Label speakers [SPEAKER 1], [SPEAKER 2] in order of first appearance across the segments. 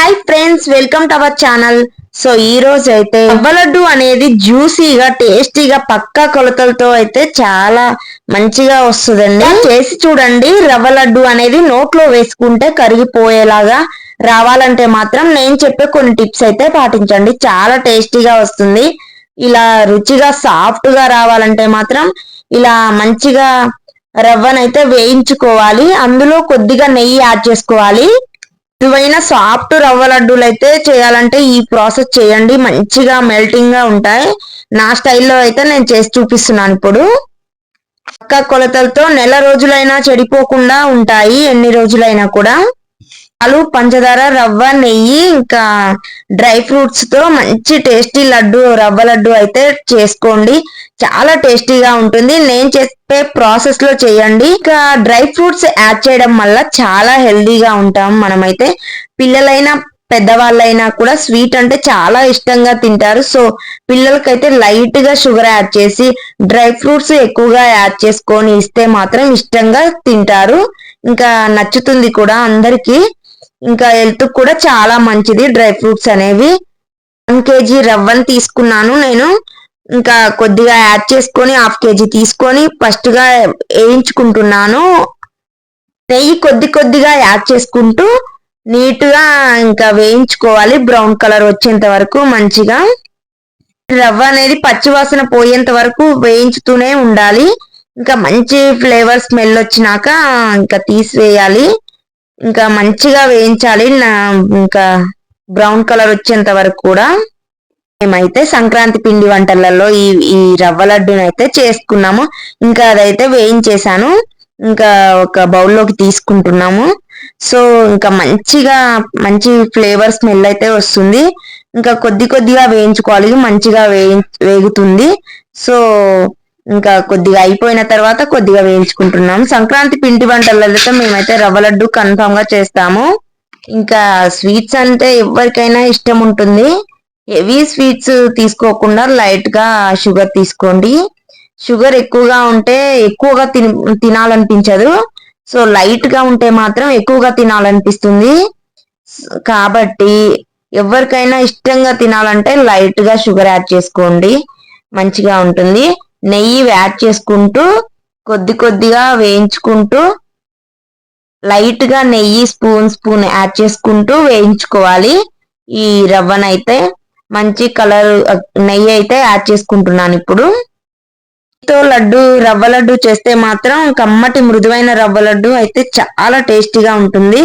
[SPEAKER 1] Hi friends, welcome to our channel. So ఈ రోజు అయితే రవ్వ లడ్డు అనేది జ్యూసీగా టేస్టీగా పక్కా కొలతలతో అయితే చాలా మంచిగా వస్తుందండి. చేసి చూడండి. రవ్వ లడ్డు అనేది నోట్లో వేసుకుంటే కరిగిపోయేలాగా రావాలంటే మాత్రం నేను చెప్పే కొన్ని టిప్స్ అయితే పాటించండి. చాలా టేస్టీగా వస్తుంది. ఇలా రుచిగా సాఫ్ట్ గా రావాలంటే మాత్రం ఇలా మంచిగా రవ్వనైతే వేయించుకోవాలి. అందులో కొద్దిగా నెయ్యి యాడ్ చేసుకోవాలి. ఇవైనా సాఫ్ట్ రవ్వ లడ్డూలు అయితే చేయాలంటే ఈ ప్రాసెస్ చేయండి. మంచిగా మెల్టింగ్ గా ఉంటాయి. నా స్టైల్లో అయితే నేను చేసి చూపిస్తున్నాను ఇప్పుడు. పక్కా కొలతలతో నెల రోజులైనా చెడిపోకుండా ఉంటాయి. ఎన్ని రోజులైనా కూడా. పాలు, పంచదార, రవ్వ, నెయ్యి ఇంకా డ్రై ఫ్రూట్స్ తో మంచి టేస్టీ లడ్డు రవ్వ లడ్డు అయితే చేసుకోండి. చాలా టేస్టీగా ఉంటుంది. నేను చెప్పే ప్రాసెస్ లో చేయండి. ఇంకా డ్రై ఫ్రూట్స్ యాడ్ చేయడం వల్ల చాలా హెల్దీగా ఉంటాం మనమైతే. పిల్లలైనా పెద్దవాళ్ళైనా కూడా స్వీట్ అంటే చాలా ఇష్టంగా తింటారు. సో పిల్లలకైతే లైట్ గా షుగర్ యాడ్ చేసి డ్రై ఫ్రూట్స్ ఎక్కువగా యాడ్ చేసుకొని ఇస్తే మాత్రం ఇష్టంగా తింటారు. ఇంకా నచ్చుతుంది కూడా అందరికి. ఇంకా హెల్త్ కూడా చాలా మంచిది డ్రై ఫ్రూట్స్ అనేవి. 1 kg రవ్వని తీసుకున్నాను నేను. ఇంకా కొద్దిగా యాడ్ చేసుకొని 1/2 kg తీసుకొని ఫస్ట్ గా వేయించుకుంటున్నాను. నెయ్యి కొద్దిగా యాడ్ చేసుకుంటూ నీట్ గా ఇంకా వేయించుకోవాలి. బ్రౌన్ కలర్ వచ్చేంత వరకు మంచిగా. రవ్వ అనేది పచ్చివాసన పోయేంత వరకు వేయించుతూనే ఉండాలి. ఇంకా మంచి ఫ్లేవర్ స్మెల్ వచ్చినాక ఇంకా తీసివేయాలి. ఇంకా మంచిగా వేయించాలి. ఇంకా బ్రౌన్ కలర్ వచ్చేంత వరకు కూడా. మేమైతే సంక్రాంతి పిండి వంటలలో ఈ రవ్వ లడ్డూని అయితే చేసుకున్నాము. ఇంకా అదైతే వేయించేసాను. ఇంకా ఒక బౌల్లోకి తీసుకుంటున్నాము. సో ఇంకా మంచి ఫ్లేవర్ స్మెల్ అయితే వస్తుంది. ఇంకా కొద్దిగా వేయించుకోవాలి. మంచిగా వేగుతుంది. సో ఇంకా కొద్దిగా అయిపోయిన తర్వాత కొద్దిగా వేయించుకుంటున్నాము. సంక్రాంతి పిండి వంటలలో మేమైతే రవ్వ లడ్డు కన్ఫామ్ గా చేస్తాము. ఇంకా స్వీట్స్ అంటే ఎవరికైనా ఇష్టం ఉంటుంది. హెవీ స్వీట్స్ తీసుకోకుండా లైట్ గా షుగర్ తీసుకోండి. షుగర్ ఎక్కువగా ఉంటే ఎక్కువగా తినాలనిపించదు. సో లైట్ గా ఉంటే మాత్రం ఎక్కువగా తినాలనిపిస్తుంది. కాబట్టి ఎవరికైనా ఇష్టంగా తినాలంటే లైట్ గా షుగర్ యాడ్ చేసుకోండి. మంచిగా ఉంటుంది. నెయ్యి యాడ్ చేసుకుంటూ కొద్దిగా వేయించుకుంటూ లైట్ గా నెయ్యి స్పూన్ యాడ్ చేసుకుంటూ వేయించుకోవాలి. ఈ రవ్వనైతే మంచి కలర్ నెయ్యి అయితే యాడ్ చేసుకుంటున్నాను ఇప్పుడు. రవ్వ లడ్డు చేస్తే మాత్రం కమ్మటి మృదువైన రవ్వ లడ్డు అయితే చాలా టేస్టీగా ఉంటుంది.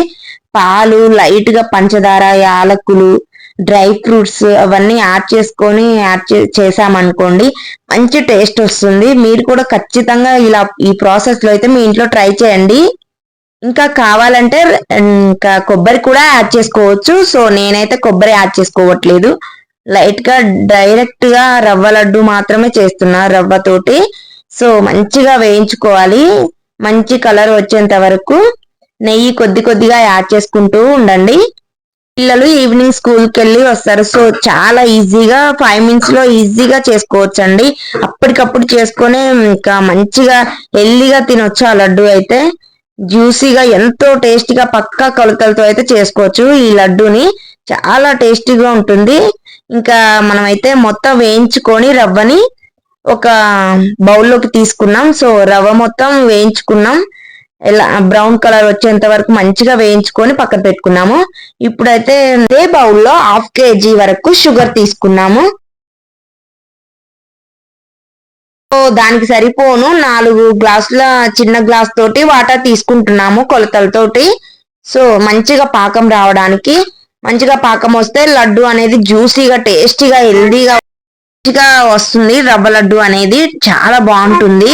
[SPEAKER 1] పాలు, లైట్ గా పంచదార, యాలకులు, డ్రై ఫ్రూట్స్ అవన్నీ యాడ్ చేసుకొని చేసామనుకోండి మంచి టేస్ట్ వస్తుంది. మీరు కూడా ఖచ్చితంగా ఇలా ఈ ప్రాసెస్ లో అయితే మీ ఇంట్లో ట్రై చేయండి. ఇంకా కావాలంటే ఇంకా కొబ్బరి కూడా యాడ్ చేసుకోవచ్చు. సో నేనైతే కొబ్బరి యాడ్ చేసుకోవట్లేదు. లైట్ గా డైరెక్ట్ గా రవ్వ లడ్డు మాత్రమే చేస్తున్నా రవ్వతోటి. సో మంచిగా వేయించుకోవాలి. మంచి కలర్ వచ్చేంత వరకు నెయ్యి కొద్దిగా యాడ్ చేసుకుంటూ ఉండండి. పిల్లలు ఈవినింగ్ స్కూల్ కి వెళ్ళి వస్తారు. సో చాలా ఈజీగా 5 minutes లో ఈజీగా చేసుకోవచ్చు అండి. అప్పటికప్పుడు చేసుకొని ఇంకా మంచిగా హెల్దీగా తినొచ్చు. ఆ లడ్డు అయితే జ్యూసీగా ఎంతో టేస్టీగా పక్కా కొలతలతో అయితే చేసుకోవచ్చు. ఈ లడ్డూని చాలా టేస్టీగా ఉంటుంది. ఇంకా మనమైతే మొత్తం వేయించుకొని రవ్వని ఒక బౌల్లోకి తీసుకున్నాం. సో రవ్వ మొత్తం వేయించుకున్నాం. ఇలా బ్రౌన్ కలర్ వచ్చేంత వరకు మంచిగా వేయించుకొని పక్కన పెట్టుకున్నాము. ఇప్పుడైతే అదే బౌల్లో 1/2 kg వరకు షుగర్ తీసుకున్నాము. దానికి సరిపోను 4 గ్లాసుల చిన్న గ్లాస్ తోటి వాటర్ తీసుకుంటున్నాము కొలతలతోటి. సో మంచిగా పాకం రావడానికి. మంచిగా పాకం వస్తే లడ్డు అనేది జ్యూసీగా టేస్టీగా హెల్దీగా వస్తుంది. రవ్వ లడ్డు అనేది చాలా బాగుంటుంది.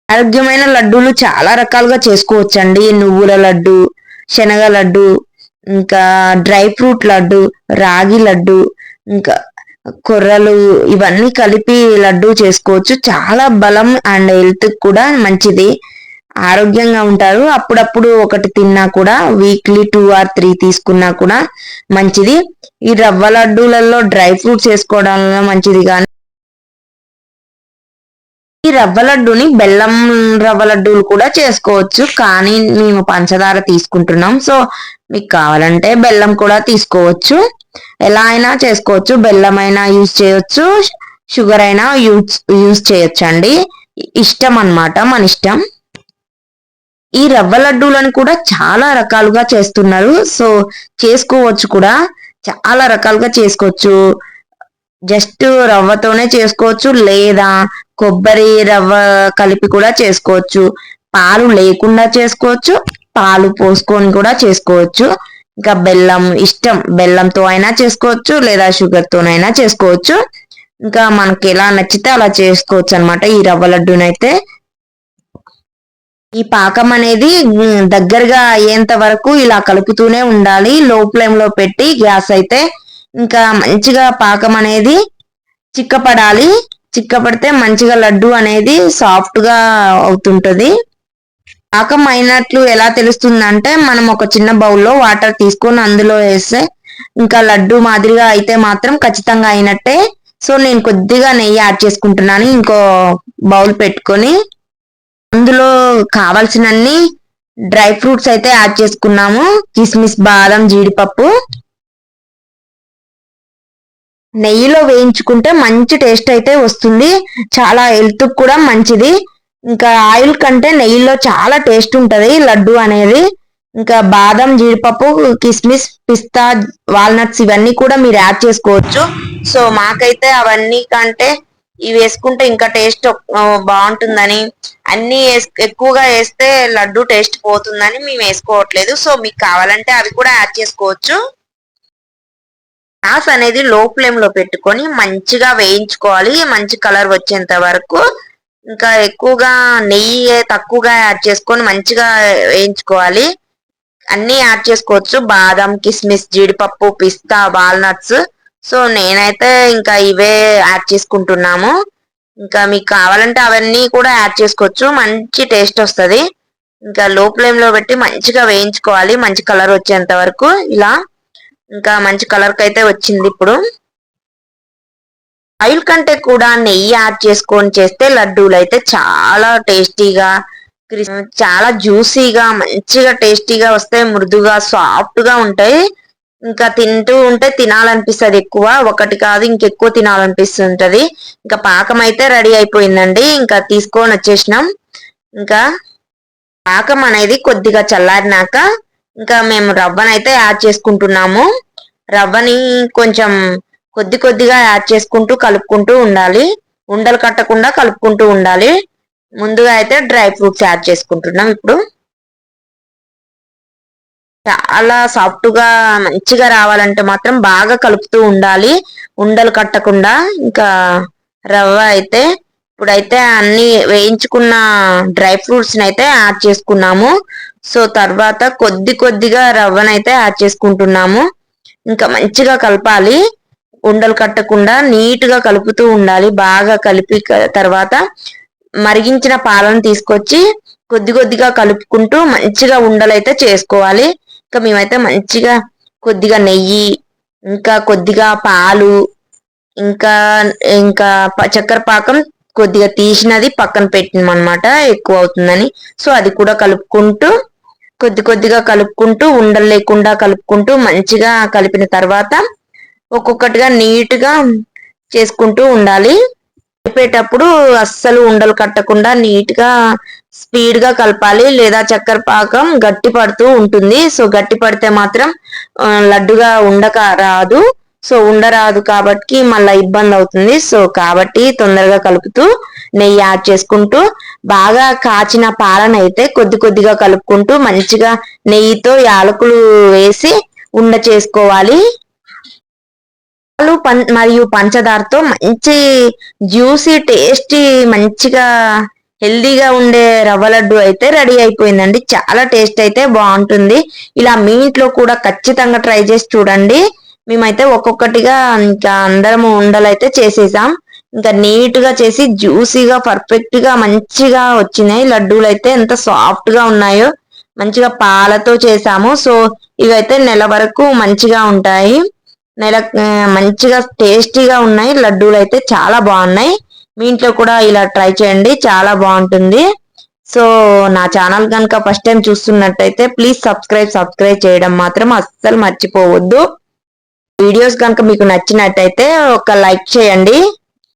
[SPEAKER 1] ఆరోగ్యమైన లడ్డూలు చాలా రకాలుగా చేసుకోవచ్చండి. నువ్వుల లడ్డు, శనగ లడ్డు, ఇంకా డ్రై ఫ్రూట్ లడ్డు, రాగి లడ్డు, ఇంకా కొర్రలు ఇవన్నీ కలిపి లడ్డు చేసుకోవచ్చు. చాలా బలం అండ్ హెల్త్ కూడా మంచిది. ఆరోగ్యంగా ఉంటారు. అప్పుడప్పుడు ఒకటి తిన్నా కూడా వీక్లీ 2 or 3 తీసుకున్నా కూడా మంచిది. ఈ రవ్వ లడ్డూలలో డ్రై ఫ్రూట్స్ వేసుకోవడం మంచిది కానీ ఈ రవ్వ లడ్డూని బెల్లం రవ్వ లడ్డూలు కూడా చేసుకోవచ్చు, కానీ మేము పంచదార తీసుకుంటున్నాం. సో మీకు కావాలంటే బెల్లం కూడా తీసుకోవచ్చు, ఎలా అయినా చేసుకోవచ్చు. బెల్లం అయినా యూజ్ చేయొచ్చు, షుగర్ అయినా యూజ్ చేయొచ్చు అండి, ఇష్టం అన్నమాట, మన ఇష్టం. ఈ రవ్వ లడ్డూలను కూడా చాలా రకాలుగా చేస్తున్నారు, సో చేసుకోవచ్చు కూడా, చాలా రకాలుగా చేసుకోవచ్చు. జస్ట్ రవ్వతోనే చేసుకోవచ్చు, లేదా కొబ్బరి రవ్వ కలిపి కూడా చేసుకోవచ్చు, పాలు లేకుండా చేసుకోవచ్చు, పాలు పోసుకొని కూడా చేసుకోవచ్చు. ఇంకా బెల్లం ఇష్టం, బెల్లంతో అయినా చేసుకోవచ్చు లేదా షుగర్ తోనైనా చేసుకోవచ్చు. ఇంకా మనకి ఎలా నచ్చితే అలా చేసుకోవచ్చు అనమాట ఈ రవ్వ లడ్డూనైతే. ఈ పాకం అనేది దగ్గరగా అయ్యేంత వరకు ఇలా కలుపుతూనే ఉండాలి, లో ఫ్లేమ్ లో పెట్టి గ్యాస్ అయితే. ఇంకా మంచిగా పాకం అనేది చిక్కపడాలి, చిక్కపడితే మంచిగా లడ్డు అనేది సాఫ్ట్ గా అవుతుంటది. పాకం అయినట్లు ఎలా తెలుస్తుందంటే, మనం ఒక చిన్న బౌల్లో వాటర్ తీసుకొని అందులో వేస్తే ఇంకా లడ్డు మాదిరిగా అయితే మాత్రం ఖచ్చితంగా అయినట్టే. సో నేను కొద్దిగా నెయ్యి యాడ్ చేసుకుంటున్నాను ఇంకో బౌల్ పెట్టుకొని. అందులో కావాల్సినన్ని డ్రై ఫ్రూట్స్ అయితే యాడ్ చేసుకున్నాము, కిస్మిస్, బాదం, జీడిపప్పు. నెయ్యిలో వేయించుకుంటే మంచి టేస్ట్ అయితే వస్తుంది, చాలా హెల్త్ కూడా మంచిది. ఇంకా ఆయిల్ కంటే నెయ్యిలో చాలా టేస్ట్ ఉంటది లడ్డు అనేది. ఇంకా బాదం, జీడిపప్పు, కిస్మిస్, పిస్తా, వాల్నట్స్ ఇవన్నీ కూడా మీరు యాడ్ చేసుకోవచ్చు. సో మాకైతే అవన్నీ కంటే ఇవి వేసుకుంటే ఇంకా టేస్ట్ బాగుంటుందని, అన్ని ఎక్కువగా వేస్తే లడ్డు టేస్ట్ పోతుందని మేము వేసుకోవట్లేదు. సో మీకు కావాలంటే అవి కూడా యాడ్ చేసుకోవచ్చు. గ్యాస్ అనేది లో ఫ్లేమ్ లో పెట్టుకొని మంచిగా వేయించుకోవాలి, మంచి కలర్ వచ్చేంత వరకు. ఇంకా ఎక్కువగా నెయ్యి తక్కువగా యాడ్ చేసుకొని మంచిగా వేయించుకోవాలి. అన్ని యాడ్ చేసుకోవచ్చు, బాదం, కిస్మిస్, జీడిపప్పు, పిస్తా, వాల్నట్స్. సో నేనైతే ఇంకా ఇవే యాడ్ చేసుకుంటున్నాము. ఇంకా మీకు కావాలంటే అవన్నీ కూడా యాడ్ చేసుకోవచ్చు, మంచి టేస్ట్ వస్తుంది. ఇంకా లో ఫ్లేమ్ లో పెట్టి మంచిగా వేయించుకోవాలి, మంచి కలర్ వచ్చేంత వరకు. ఇలా ఇంకా మంచి కలర్ కి అయితే వచ్చింది. ఇప్పుడు ఆయిల్ కంటే కూడా నెయ్యి యాడ్ చేసుకొని చేస్తే లడ్డూలు అయితే చాలా టేస్టీగా, చాలా జ్యూసీగా, మంచిగా టేస్టీగా వస్తాయి, మృదుగా సాఫ్ట్ గా ఉంటాయి. ఇంకా తింటూ ఉంటే తినాలనిపిస్తుంది, ఎక్కువ ఒకటి కాదు ఇంకెక్కువ తినాలనిపిస్తుంటది. ఇంకా పాకం అయితే రెడీ అయిపోయిందండి, ఇంకా తీసుకొని వచ్చేసినాం. ఇంకా పాకం అనేది కొద్దిగా చల్లారినాక ఇంకా మేము రవ్వనైతే యాడ్ చేసుకుంటున్నాము. రవ్వని కొంచెం కొద్దిగా యాడ్ చేసుకుంటూ కలుపుకుంటూ ఉండాలి, ఉండలు కట్టకుండా కలుపుకుంటూ ఉండాలి. ముందుగా అయితే డ్రై ఫ్రూట్స్ యాడ్ చేసుకుంటున్నాం. ఇప్పుడు చాలా సాఫ్ట్ గా మంచిగా రావాలంటే మాత్రం బాగా కలుపుతూ ఉండాలి, ఉండలు కట్టకుండా. ఇంకా రవ్వ అయితే ఇప్పుడైతే అన్ని వేయించుకున్న డ్రై ఫ్రూట్స్ అయితే యాడ్ చేసుకున్నాము. సో తర్వాత కొద్దిగా రవ్వనైతే యాడ్ చేసుకుంటున్నాము. ఇంకా మంచిగా కలపాలి, ఉండలు కట్టకుండా నీట్ గా కలుపుతూ ఉండాలి. బాగా కలిపి తర్వాత మరిగించిన పాలను తీసుకొచ్చి కొద్దిగా కలుపుకుంటూ మంచిగా ఉండలైతే చేసుకోవాలి. ఇంకా మేమైతే మంచిగా కొద్దిగా నెయ్యి, ఇంకా కొద్దిగా పాలు, ఇంకా ఇంకా చక్కెర పాకం కొద్దిగా తీసినది పక్కన పెట్టినాం అనమాట, ఎక్కువ అవుతుందని. సో అది కూడా కలుపుకుంటూ కొద్దిగా కలుపుకుంటూ ఉండలు లేకుండా కలుపుకుంటూ మంచిగా కలిపిన తర్వాత ఒక్కొక్కటిగా నీట్ గా చేసుకుంటూ ఉండాలి. కలిపేటప్పుడు అస్సలు ఉండలు కట్టకుండా నీట్ గా స్పీడ్ గా కలపాలి, లేదా చక్కెర పాకం గట్టి పడుతూ ఉంటుంది. సో గట్టి పడితే మాత్రం లడ్డుగా ఉండక రాదు, సో ఉండరాదు కాబట్టి మళ్ళీ ఇబ్బంది అవుతుంది. సో కాబట్టి తొందరగా కలుపుతూ నెయ్యి యాడ్ చేసుకుంటూ బాగా కాచిన పాలనైతే కొద్దిగా కలుపుకుంటూ మంచిగా నెయ్యితో యాలకులు వేసి ఉండ చేసుకోవాలి. పాలు మరియు పంచదారతో మంచి జ్యూసీ టేస్టీ మంచిగా హెల్దీగా ఉండే రవ్వ లడ్డు అయితే రెడీ అయిపోయిందండి. చాలా టేస్ట్ అయితే బాగుంటుంది. ఇలా మీ ఇంట్లో కూడా ఖచ్చితంగా ట్రై చేసి చూడండి. మేమైతే ఒక్కొక్కటిగా ఇంకా అందరం ఉండలైతే చేసేసాం. ఇంకా నీట్ గా చేసి జ్యూసీగా పర్ఫెక్ట్ గా మంచిగా వచ్చినాయి లడ్డూలు అయితే, ఎంత సాఫ్ట్ గా ఉన్నాయో. మంచిగా పాలతో చేసాము, సో ఇవైతే నెల వరకు మంచిగా ఉంటాయి. మంచిగా టేస్టీగా ఉన్నాయి లడ్డూలు అయితే, చాలా బాగున్నాయి. మీ ఇంట్లో కూడా ఇలా ట్రై చేయండి, చాలా బాగుంటుంది. సో నా ఛానల్ కనుక ఫస్ట్ టైం చూస్తున్నట్టయితే ప్లీజ్ సబ్స్క్రైబ్ చేయడం మాత్రం అస్సలు మర్చిపోవద్దు. వీడియోస్ కనుక మీకు నచ్చినట్టయితే ఒక లైక్ చేయండి.